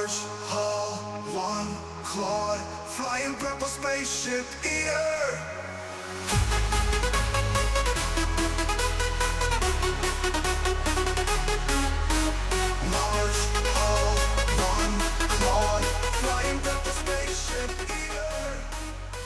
Large hull, one claw, flying purple spaceship here. Large hull, one claw, flying purple spaceship here.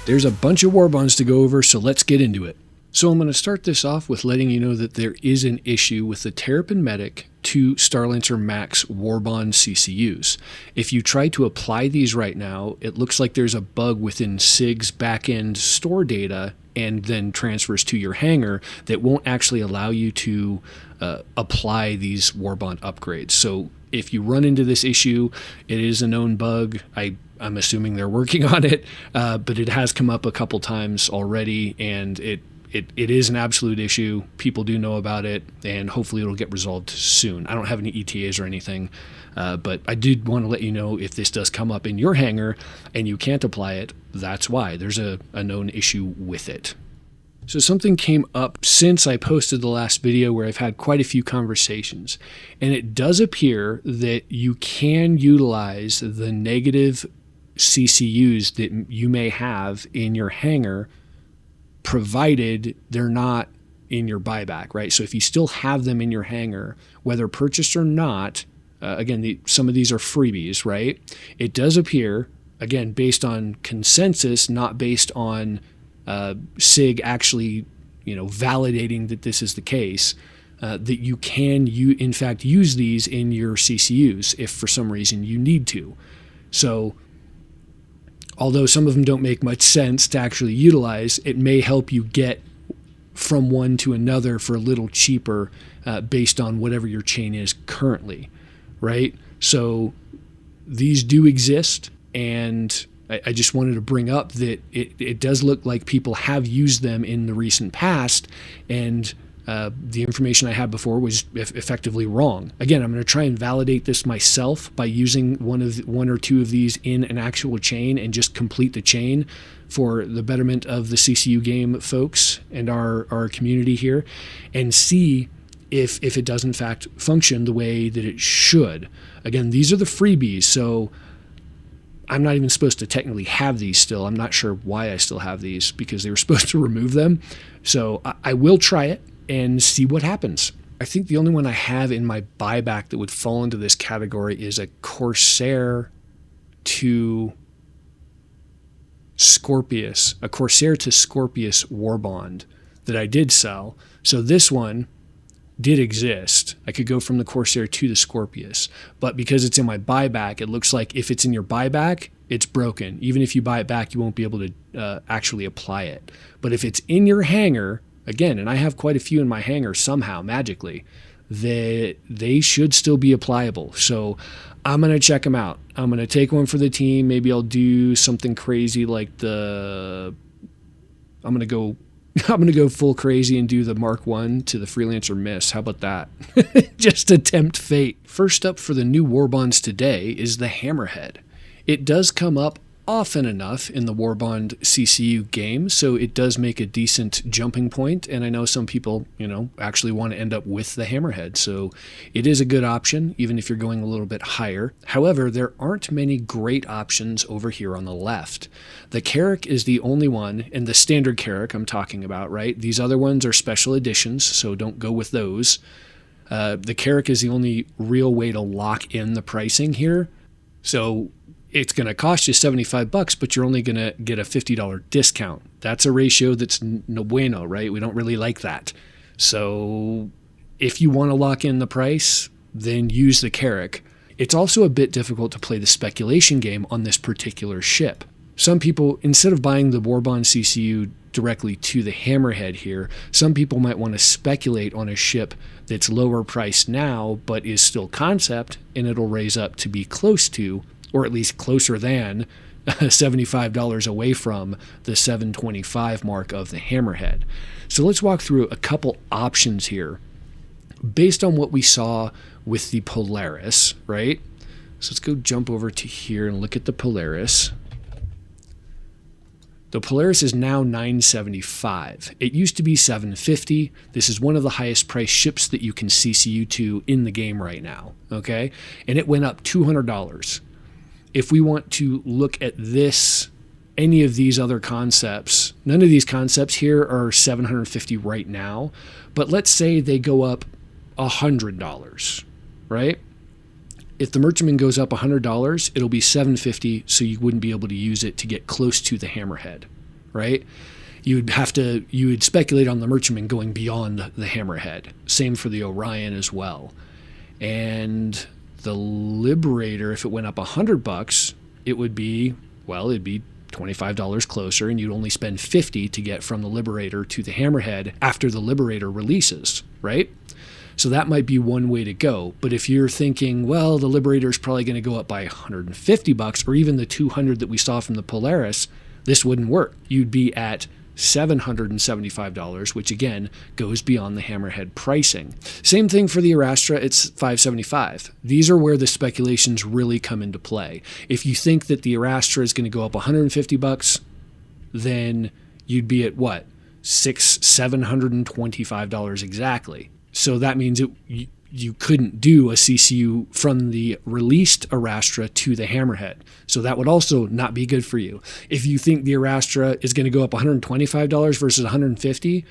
There's a bunch of Warbonds to go over, so let's get into it. So I'm going to start this off with letting you know that there is an issue with the Terrapin Medic to Starlancer Max Warbond CCUs. If you try to apply these right now, it looks like there's a bug within SIG's backend store data and then transfers to your hangar that won't actually allow you to apply these Warbond upgrades. So if you run into this issue, it is a known bug. I'm assuming they're working on it, but it has come up a couple times already, and it is an absolute issue. People do know about it, and hopefully it'll get resolved soon. I don't have any ETAs or anything, but I did want to let you know if this does come up in your hangar and you can't apply it, that's why. There's a known issue with it. So something came up since I posted the last video where I've had quite a few conversations, and it does appear that you can utilize the negative CCUs that you may have in your hangar, provided they're not in your buyback, right? So if you still have them in your hangar, whether purchased or not, again, some of these are freebies, right? It does appear, again, based on consensus, not based on SIG actually, validating that this is the case, that you can, in fact, use these in your CCUs if for some reason you need to. So although some of them don't make much sense to actually utilize, it may help you get from one to another for a little cheaper based on whatever your chain is currently, right? So these do exist, and I just wanted to bring up that it does look like people have used them in the recent past, and the information I had before was effectively wrong. Again, I'm going to try and validate this myself by using one or two of these in an actual chain and just complete the chain for the betterment of the CCU game folks and our community here, and see if it does in fact function the way that it should. Again, these are the freebies, so I'm not even supposed to technically have these still. I'm not sure why I still have these, because they were supposed to remove them. So I will try it and see what happens. I think the only one I have in my buyback that would fall into this category is a Corsair to Scorpius Warbond that I did sell. So this one did exist. I could go from the Corsair to the Scorpius, but because it's in my buyback, it looks like if it's in your buyback, it's broken. Even if you buy it back, you won't be able to actually apply it. But if it's in your hangar, again, and I have quite a few in my hangar somehow, magically, they should still be applicable. So I'm going to check them out. I'm going to take one for the team. Maybe I'll do something crazy like I'm going to go full crazy and do the Mark 1 to the Freelancer Miss. How about that? Just to tempt fate. First up for the new Warbonds today is the Hammerhead. It does come up often enough in the Warbond CCU game, so it does make a decent jumping point, and I know some people, actually want to end up with the Hammerhead, so it is a good option, even if you're going a little bit higher. However, there aren't many great options over here on the left. The Carrack is the only one, and the standard Carrack I'm talking about, right? These other ones are special editions, so don't go with those. The Carrack is the only real way to lock in the pricing here, so it's going to cost you $75, but you're only going to get a $50 discount. That's a ratio that's no bueno, right? We don't really like that. So if you want to lock in the price, then use the Carrack. It's also a bit difficult to play the speculation game on this particular ship. Some people, instead of buying the Warbond CCU directly to the Hammerhead here, some people might want to speculate on a ship that's lower priced now, but is still concept, and it'll raise up to be close to, or at least closer than, $75 away from the $725 mark of the Hammerhead. So let's walk through a couple options here based on what we saw with the Polaris, right? So let's go jump over to here and look at the Polaris. The Polaris is now $975. It used to be $750. This is one of the highest priced ships that you can CCU to in the game right now, okay? And it went up $200. if we want to look at this, any of these other concepts, none of these concepts here are $750 right now, but let's say they go up $100, right? If the merchantman goes up $100, it'll be $750, so you wouldn't be able to use it to get close to the Hammerhead, right? You would speculate on the merchantman going beyond the Hammerhead. Same for the Orion as well. And the Liberator, if it went up $100, it'd be $25 closer, and you'd only spend $50 to get from the Liberator to the Hammerhead after the Liberator releases, right? So that might be one way to go. But if you're thinking, well, the Liberator is probably going to go up by $150, or even the $200 that we saw from the Polaris, this wouldn't work. You'd be at $775, which again goes beyond the Hammerhead pricing. Same thing for the Arastra, it's $575. These are where the speculations really come into play. If you think that the Arastra is going to go up $150, then you'd be at what? $725 exactly. So that means you couldn't do a CCU from the released Arastra to the Hammerhead. So that would also not be good for you. If you think the Arastra is going to go up $125 versus $150,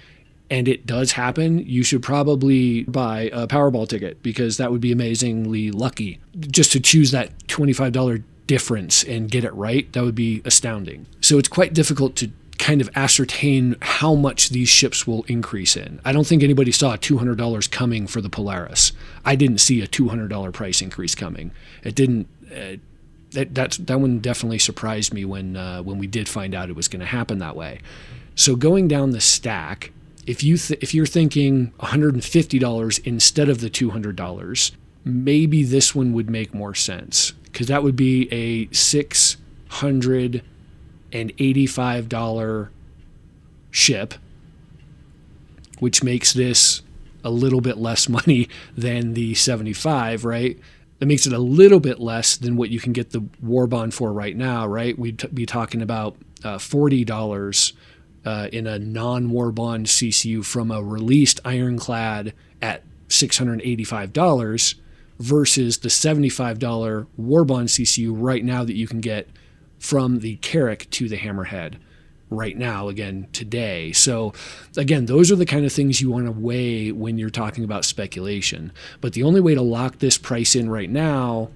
and it does happen, you should probably buy a Powerball ticket, because that would be amazingly lucky. Just to choose that $25 difference and get it right, that would be astounding. So it's quite difficult to kind of ascertain how much these ships will increase in. I don't think anybody saw $200 coming for the Polaris. I didn't see a $200 price increase coming. It didn't. That one definitely surprised me when we did find out it was going to happen that way. So going down the stack, if you're thinking $150 instead of the $200, maybe this one would make more sense, because that would be a $685 ship, which makes this a little bit less money than the 75, right? That makes it a little bit less than what you can get the Warbond for right now, right? We'd be talking about $40 in a non-Warbond CCU from a released Ironclad at $685 versus the $75 Warbond CCU right now that you can get from the Carrack to the Hammerhead right now, again, today. So again, those are the kind of things you want to weigh when you're talking about speculation. But the only way to lock this price in right now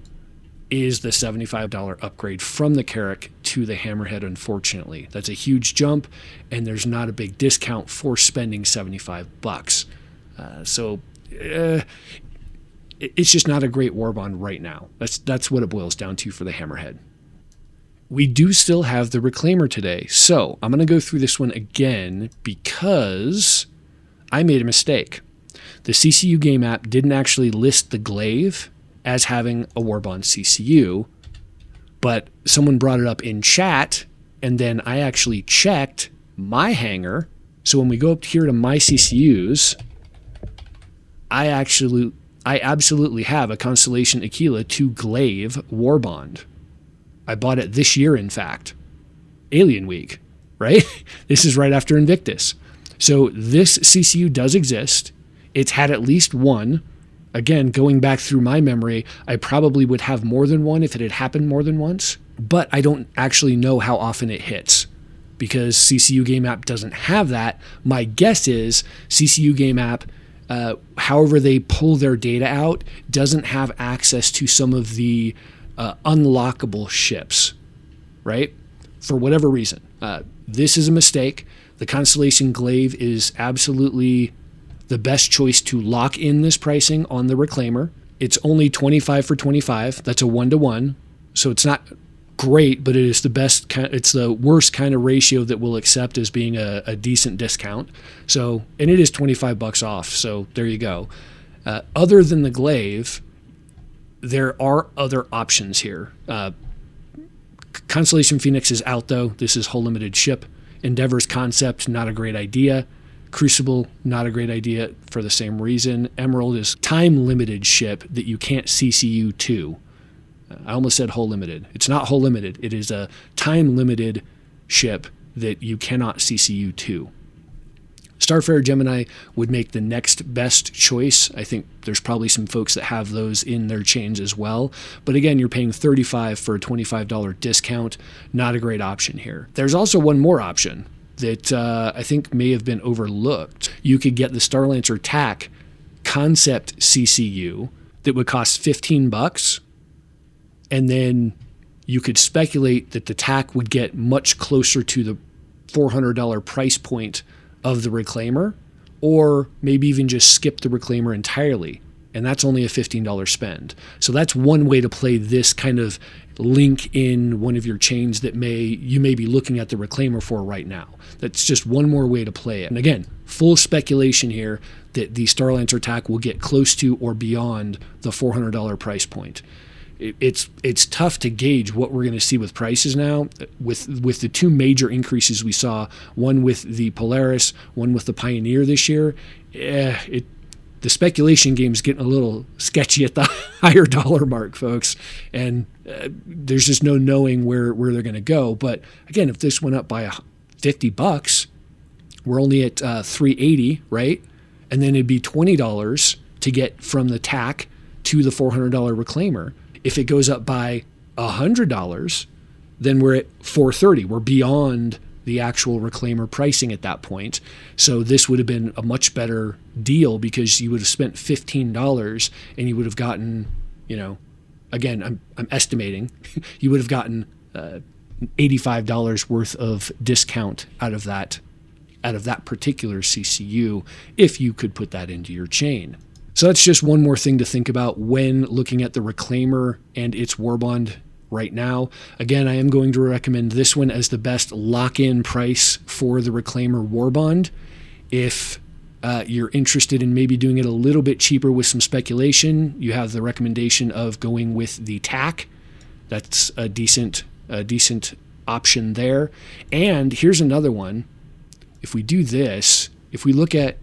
is the $75 upgrade from the Carrack to the Hammerhead, unfortunately. That's a huge jump, and there's not a big discount for spending $75. It's just not a great Warbond right now. That's what it boils down to for the Hammerhead. We do still have the Reclaimer today, so I'm going to go through this one again because I made a mistake. The CCU game app didn't actually list the Glaive as having a Warbond CCU, but someone brought it up in chat, and then I actually checked my hangar. So when we go up here to my CCUs, I absolutely have a Constellation Aquila 2 Glaive Warbond. I bought it this year, in fact. Alien Week, right? This is right after Invictus. So this CCU does exist. It's had at least one. Again, going back through my memory, I probably would have more than one if it had happened more than once. But I don't actually know how often it hits, because CCU Game App doesn't have that. My guess is CCU Game App, however they pull their data out, doesn't have access to some of the unlockable ships, right? For whatever reason. This is a mistake. The Constellation Glaive is absolutely the best choice to lock in this pricing on the Reclaimer. It's only 25 for 25. That's a 1-to-1. So it's not great, but it is the best. It's the worst kind of ratio that we'll accept as being a decent discount. So, and it is $25 off. So there you go. Other than the Glaive, there are other options here. Constellation Phoenix is out, though. This is hull limited ship. Endeavor's concept, not a great idea. Crucible, not a great idea for the same reason. Emerald is time limited ship that you can't CCU to. I almost said hull limited. It's not hull limited. It is a time limited ship that you cannot CCU to. Starfarer Gemini would make the next best choice. I think there's probably some folks that have those in their chains as well. But again, you're paying $35 for a $25 discount. Not a great option here. There's also one more option that I think may have been overlooked. You could get the Starlancer TAC concept CCU that would cost $15, and then you could speculate that the TAC would get much closer to the $400 price point of the Reclaimer, or maybe even just skip the Reclaimer entirely, and that's only a $15 spend. So that's one way to play this kind of link in one of your chains that you may be looking at the Reclaimer for right now. That's just one more way to play it. And again, full speculation here that the Starlancer TAC will get close to or beyond the $400 price point. It's tough to gauge what we're going to see with prices now. With the two major increases we saw, one with the Polaris, one with the Pioneer this year, the speculation game's getting a little sketchy at the higher dollar mark, folks. And there's just no knowing where they're going to go. But again, if this went up by $50, we're only at $380, right? And then it'd be $20 to get from the TAC to the $400 Reclaimer. If it goes up by $100, then we're at $430. We're beyond the actual Reclaimer pricing at that point. So this would have been a much better deal because you would have spent $15 and you would have gotten, again, I'm estimating, you would have gotten $85 worth of discount out of that particular CCU if you could put that into your chain. So that's just one more thing to think about when looking at the Reclaimer and its Warbond right now. Again, I am going to recommend this one as the best lock-in price for the Reclaimer Warbond. If you're interested in maybe doing it a little bit cheaper with some speculation, you have the recommendation of going with the TAC. That's a decent option there. And here's another one. If we do this, if we look at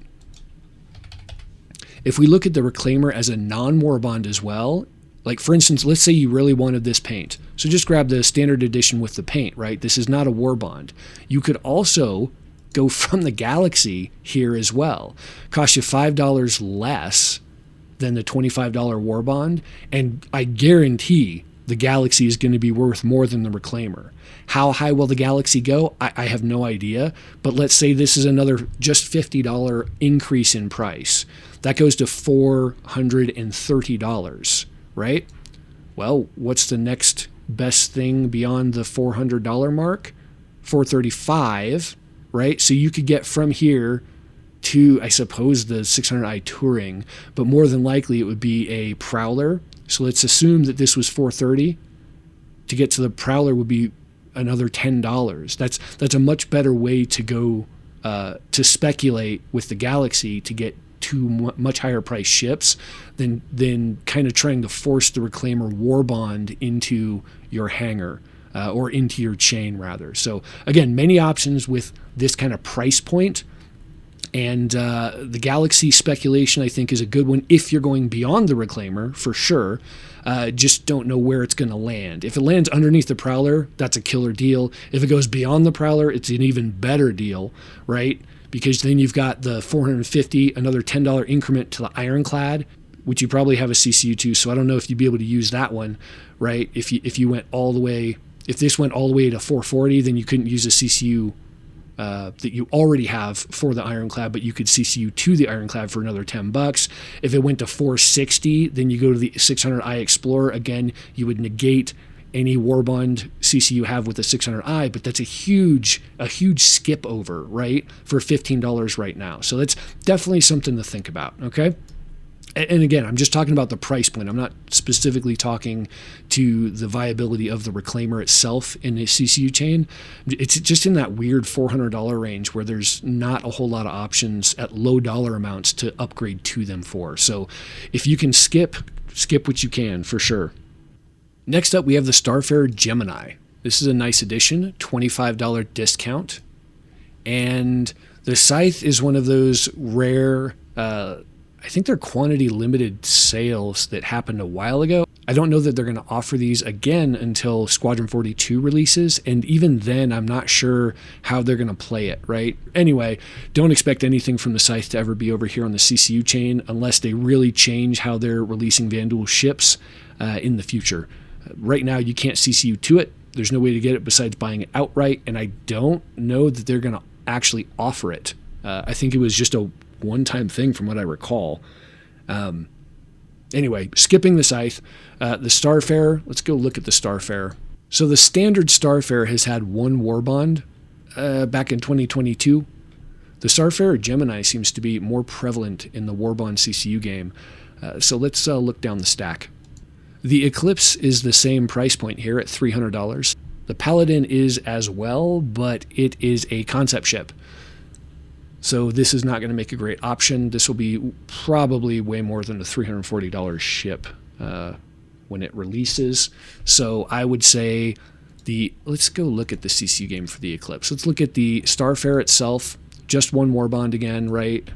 the Reclaimer as a non-Warbond as well, like for instance, let's say you really wanted this paint. So just grab the standard edition with the paint, right? This is not a Warbond. You could also go from the Galaxy here as well. Cost you $5 less than the $25 Warbond, and I guarantee the Galaxy is going to be worth more than the Reclaimer. How high will the Galaxy go? I have no idea, but let's say this is another just $50 increase in price. That goes to $430, right? Well, what's the next best thing beyond the $400 mark? $435, right? So you could get from here to, I suppose, the 600i Touring, but more than likely it would be a Prowler. So let's assume that this was $430. To get to the Prowler would be another $10. That's a much better way to go to speculate with the Galaxy to get two much higher price ships than kind of trying to force the Reclaimer Warbond into your hangar or into your chain rather. So again, many options with this kind of price point. And the Galaxy speculation, I think, is a good one if you're going beyond the Reclaimer, for sure. Just don't know where it's going to land. If it lands underneath the Prowler, that's a killer deal. If it goes beyond the Prowler, it's an even better deal, right? Because then you've got the $450, another $10 increment to the Ironclad, which you probably have a CCU to, so I don't know if you'd be able to use that one, right? If you went all the way, if this went all the way to $440, then you couldn't use a CCU that you already have for the Ironclad, but you could CCU to the Ironclad for another $10. If it went to $460, then you go to the 600i Explorer. Again, you would negate any Warbond CCU you have with the 600i, but that's a huge skip over, right, for $15 right now. So that's definitely something to think about, okay? And again, I'm just talking about the price point. I'm not specifically talking to the viability of the Reclaimer itself in a CCU chain. It's just in that weird $400 range where there's not a whole lot of options at low dollar amounts to upgrade to them for. So if you can skip what you can, for sure. Next up, we have the Starfarer Gemini. This is a nice addition, $25 discount. And the Scythe is one of those rare, I think they're quantity limited sales that happened a while ago. I don't know that they're going to offer these again until Squadron 42 releases, and even then, I'm not sure how they're going to play it, right? Anyway, don't expect anything from the Scythe to ever be over here on the CCU chain unless they really change how they're releasing Vanduul ships in the future. Right now, you can't CCU to it. There's no way to get it besides buying it outright, and I don't know that they're going to actually offer it. I think it was just a one-time thing from what I recall. Anyway, skipping the Scythe, the Starfarer, let's go look at the Starfarer. So the standard Starfarer has had one Warbond back in 2022. The Starfarer Gemini seems to be more prevalent in the Warbond CCU game. So let's look down the stack. The Eclipse is the same price point here at $300. The Paladin is as well, but it is a concept ship. So this is not going to make a great option. This will be probably way more than a $340 ship when it releases. So I would say let's go look at the CCU game for the Eclipse. Let's look at the Starfarer itself. Just one Warbond again, right?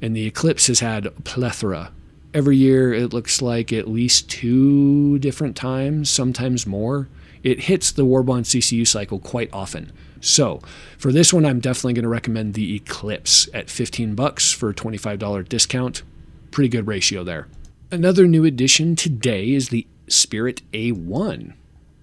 And the Eclipse has had a plethora. Every year it looks like at least 2 different times, sometimes more. It hits the Warbond CCU cycle quite often. So for this one, I'm definitely going to recommend the Eclipse at $15 for a $25 discount. Pretty good ratio there. Another new addition today is the Spirit A1,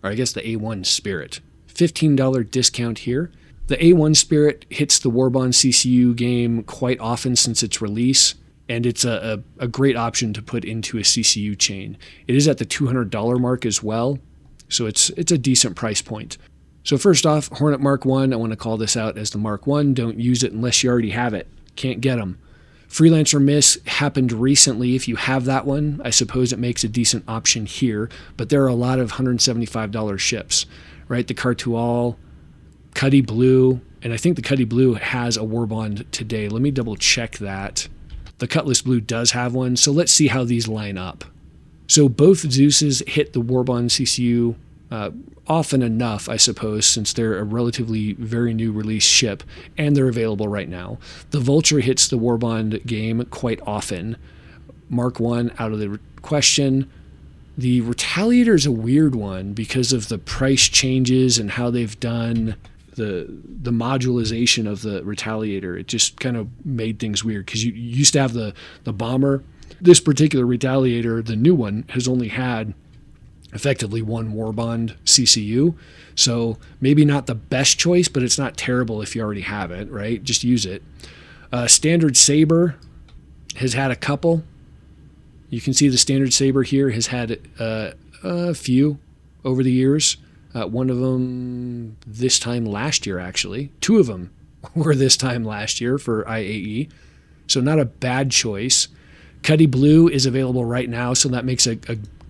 or I guess the A1 Spirit. $15 discount here. The A1 Spirit hits the Warbond CCU game quite often since its release, and it's a great option to put into a CCU chain. It is at the $200 mark as well, so it's a decent price point. So first off, Hornet Mark 1, I want to call this out as the Mark 1. Don't use it unless you already have it. Can't get them. Freelancer Miss happened recently. If you have that one, I suppose it makes a decent option here, but there are a lot of $175 ships, right? The Cartual, Cuddy Blue, and I think the Cuddy Blue has a Warbond today. Let me double check that. The Cutlass Blue does have one, so let's see how these line up. So both Zeuses hit the Warbond CCU often enough, I suppose, since they're a relatively very new release ship, and they're available right now. The Vulture hits the Warbond game quite often. Mark 1 out of the question. The Retaliator is a weird one because of the price changes and how they've done the modularization of the Retaliator. It just kind of made things weird because you used to have the bomber. This particular Retaliator, the new one, has only had effectively one Warbond CCU. So maybe not the best choice, but it's not terrible if you already have it, right? Just use it. Standard Saber has had a couple. You can see the Standard Saber here has had a few over the years. One of them this time last year, actually. 2 of them were this time last year for IAE. So not a bad choice. Cuddy Blue is available right now, so that makes a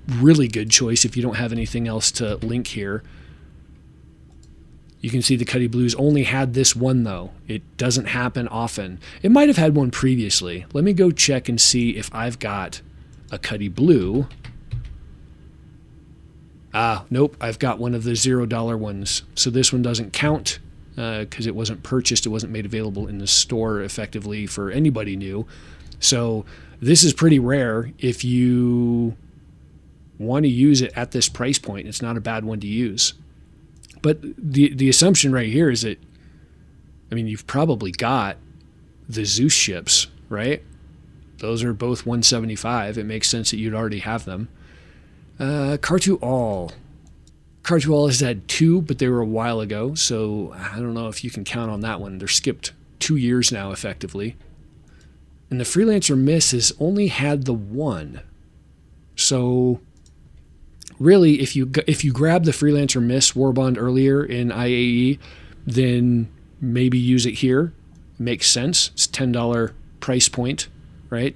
really good choice if you don't have anything else to link here. You can see the Cuddy Blues only had this one, though. It doesn't happen often. It might have had one previously. Let me go check and see if I've got a Cuddy Blue. Nope, I've got one of the $0 ones. So this one doesn't count because it wasn't purchased. It wasn't made available in the store effectively for anybody new. So this is pretty rare. If you want to use it at this price point, it's not a bad one to use. But the assumption right here is that, I mean, you've probably got the Zeus ships, right? Those are both 175. It makes sense that you'd already have them. Cartual has had 2, but they were a while ago, so I don't know if you can count on that one. They're skipped 2 years now, effectively. And the Freelancer Miss has only had the 1. So really, if you grab the Freelancer Miss Warbond earlier in IAE, then maybe use it here. Makes sense. It's $10 price point, right?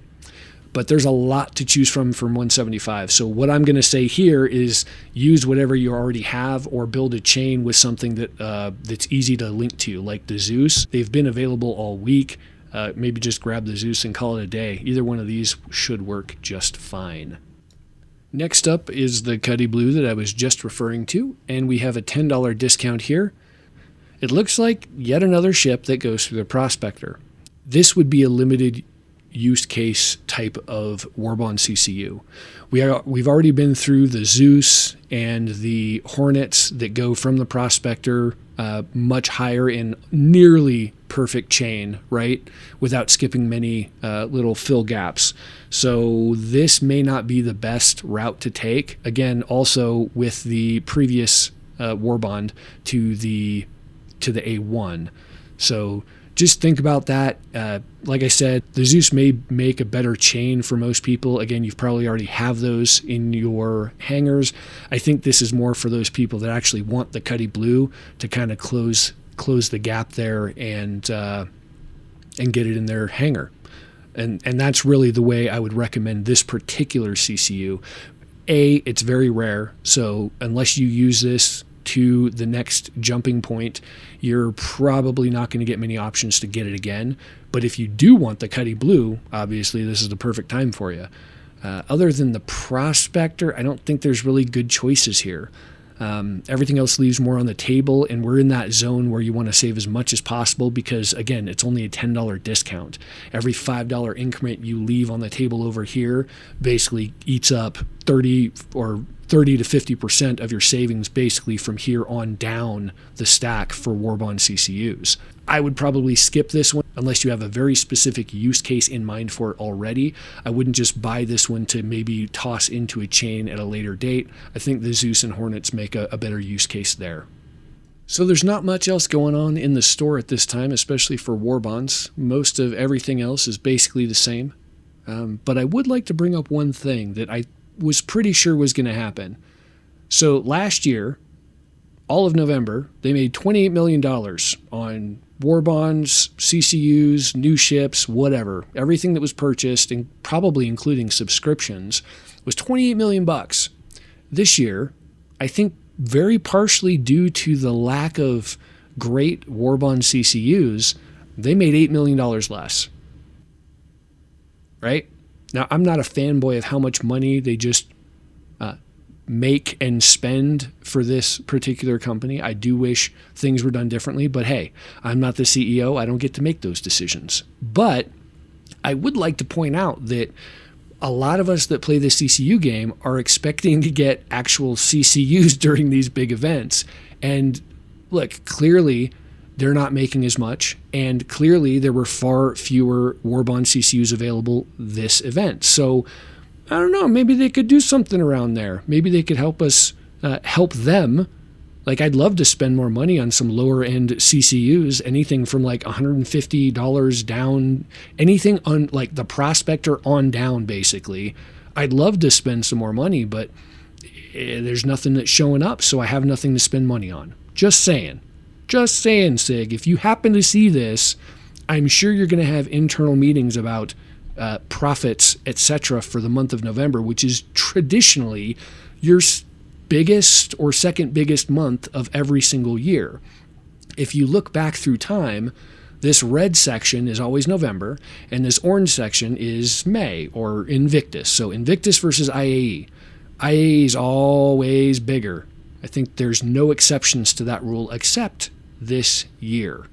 But there's a lot to choose from 175. So what I'm going to say here is use whatever you already have or build a chain with something that's easy to link to, like the Zeus. They've been available all week. Maybe just grab the Zeus and call it a day. Either one of these should work just fine. Next up is the Cuddy Blue that I was just referring to, and we have a $10 discount here. It looks like yet another ship that goes through the Prospector. This would be a limited use case type of Warbond CCU. We've already been through the Zeus and the Hornets that go from the Prospector much higher in nearly perfect chain, right? Without skipping many little fill gaps. So this may not be the best route to take. Again, also with the previous Warbond to the A1. So just think about that. Like I said, the Zeus may make a better chain for most people. Again, you've probably already have those in your hangars. I think this is more for those people that actually want the Cutty Blue to kind of close the gap there and get it in their hangar. And that's really the way I would recommend this particular CCU. It's very rare, so unless you use this to the next jumping point, you're probably not going to get many options to get it again. But if you do want the Cutty Blue, obviously this is the perfect time for you. Other than the Prospector, I don't think there's really good choices here. Everything else leaves more on the table, and we're in that zone where you want to save as much as possible because, again, it's only a $10 discount. Every $5 increment you leave on the table over here basically eats up 30 to 50% of your savings basically from here on down the stack for Warbond CCUs. I would probably skip this one unless you have a very specific use case in mind for it already. I wouldn't just buy this one to maybe toss into a chain at a later date. I think the Zeus and Hornets make a better use case there. So there's not much else going on in the store at this time, especially for Warbonds. Most of everything else is basically the same. But I would like to bring up one thing that I was pretty sure was going to happen. So last year, all of November, they made $28 million on Warbonds, CCUs, new ships, whatever. Everything that was purchased, and probably including subscriptions, was $28 million. This year, I think very partially due to the lack of great Warbond CCUs, they made $8 million less. Right? Now, I'm not a fanboy of how much money they just make and spend for this particular company. I do wish things were done differently, but hey, I'm not the CEO. I don't get to make those decisions. But I would like to point out that a lot of us that play the CCU game are expecting to get actual CCUs during these big events. And look, clearly they're not making as much, and clearly there were far fewer Warbond CCUs available this event. So I don't know, maybe they could do something around there. Maybe they could help us help them. Like, I'd love to spend more money on some lower end CCUs, anything from like $150 down, anything on like the Prospector on down, basically. I'd love to spend some more money, but there's nothing that's showing up, so I have nothing to spend money on. Just saying, Sig. If you happen to see this, I'm sure you're going to have internal meetings about profits, etc. for the month of November, which is traditionally your biggest or second biggest month of every single year. If you look back through time, this red section is always November, and this orange section is May or Invictus. So Invictus versus IAE. IAE is always bigger. I think there's no exceptions to that rule except this year.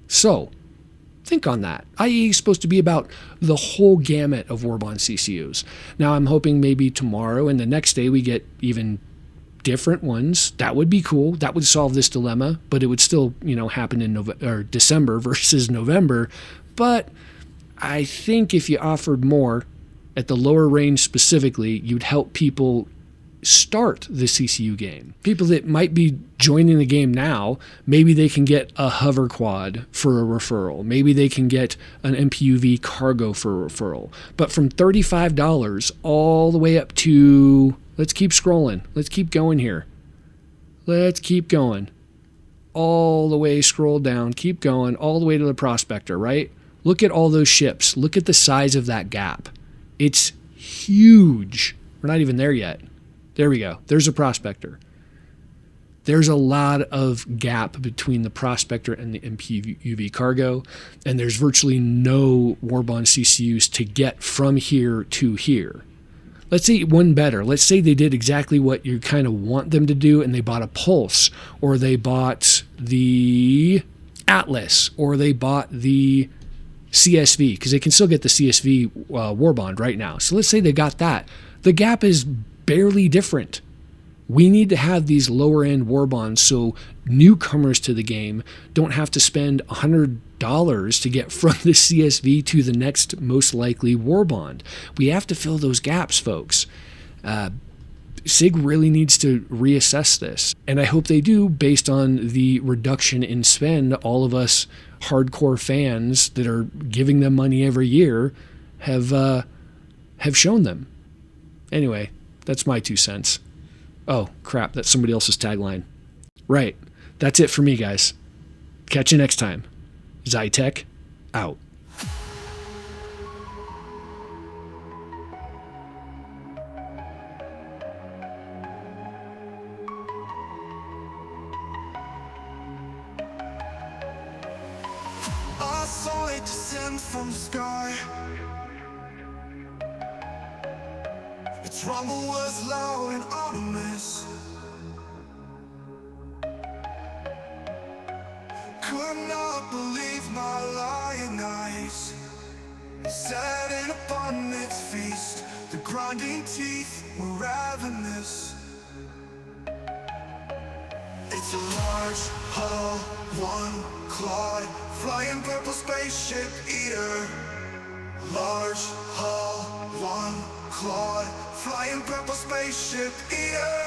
So think on that. IAE is supposed to be about the whole gamut of Warbond CCUs. Now I'm hoping maybe tomorrow and the next day we get even different ones. That would be cool. That would solve this dilemma, but it would still, happen in December versus November. But I think if you offered more at the lower range specifically, you'd help people start the CCU game. People that might be joining the game now, maybe they can get a hover quad for a referral. Maybe they can get an MPUV cargo for a referral. But from $35 all the way up to, let's keep scrolling. Let's keep going here. Let's keep going. All the way, scroll down, keep going, all the way to the Prospector, right? Look at all those ships. Look at the size of that gap. It's huge. We're not even there yet. There we go. There's a Prospector. There's a lot of gap between the Prospector and the MPUV cargo, and there's virtually no Warbond CCUs to get from here to here. Let's say one better. Let's say they did exactly what you kind of want them to do, and they bought a Pulse, or they bought the Atlas, or they bought the CSV, because they can still get the CSV Warbond right now. So let's say they got that. The gap is barely different. We need to have these lower end Warbonds so newcomers to the game don't have to spend $100 to get from the CSV to the next most likely Warbond. We have to fill those gaps, folks. SIG really needs to reassess this, and I hope they do based on the reduction in spend all of us hardcore fans that are giving them money every year have shown them. Anyway, that's my 2 cents. Oh, crap, that's somebody else's tagline. Right, that's it for me, guys. Catch you next time. Zi-Tek, out. I saw it descend from the sky. Its rumble was loud and ominous. Could not believe my lying eyes. Setting upon its feast, the grinding teeth were ravenous. It's a large hull, one-clawed, flying purple spaceship eater. Large hull, one-clawed, flying purple spaceship eater.